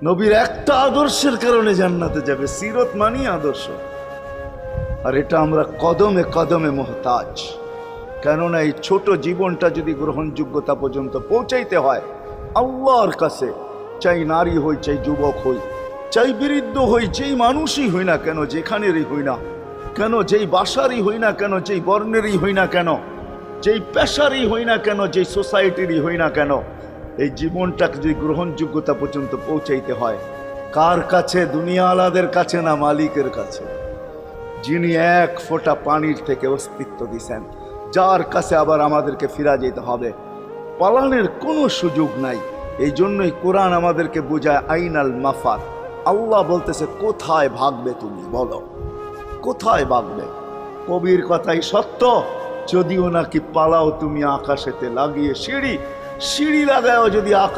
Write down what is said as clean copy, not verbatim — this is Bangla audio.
নবীর একটা আদর্শের কারণে জান্নাতে যাবে। সিরত মানি আদর্শ। আর এটা আমরা কদমে কদমে মুহতাজ। কেননা এই ছোট জীবনটা যদি গ্রহণযোগ্যতা পর্যন্ত পৌঁছাইতে হয় আল্লাহর কাছে, চাই নারী হই, চাই যুবক হই, চাই বৃদ্ধ হই, যেই মানুষই হই না কেন, যেখানেরই হই না কেন, যেই বাসারই হই না কেন, যেই বর্ণেরই হই না কেন, যেই পেশারই হই না কেন, যেই সোসাইটিরই হই না কেন, এই জীবনটাকে যদি গ্রহণযোগ্যতা পর্যন্ত পৌঁছাইতে হয় কার কাছে? দুনিয়া আলাদের কাছে না, মালিকের কাছে, যিনি এক ফোঁটা পানির থেকে অস্তিত্ব দিছেন, যার কাছে আবার আমাদেরকে ফিরা যেতে হবে। পালানের কোনো সুযোগ নাই। এই জন্যই কোরআন আমাদেরকে বোঝায় আইনাল মাফার। আল্লাহ বলতেছে কোথায় ভাগবে তুমি, বলো কোথায় ভাগবে? কবির কথাই সত্য, যদিও নাকি পালাও তুমি আকাশেতে লাগিয়ে সিঁড়ি, সিঁড়ি লাগাও যদি আকাশ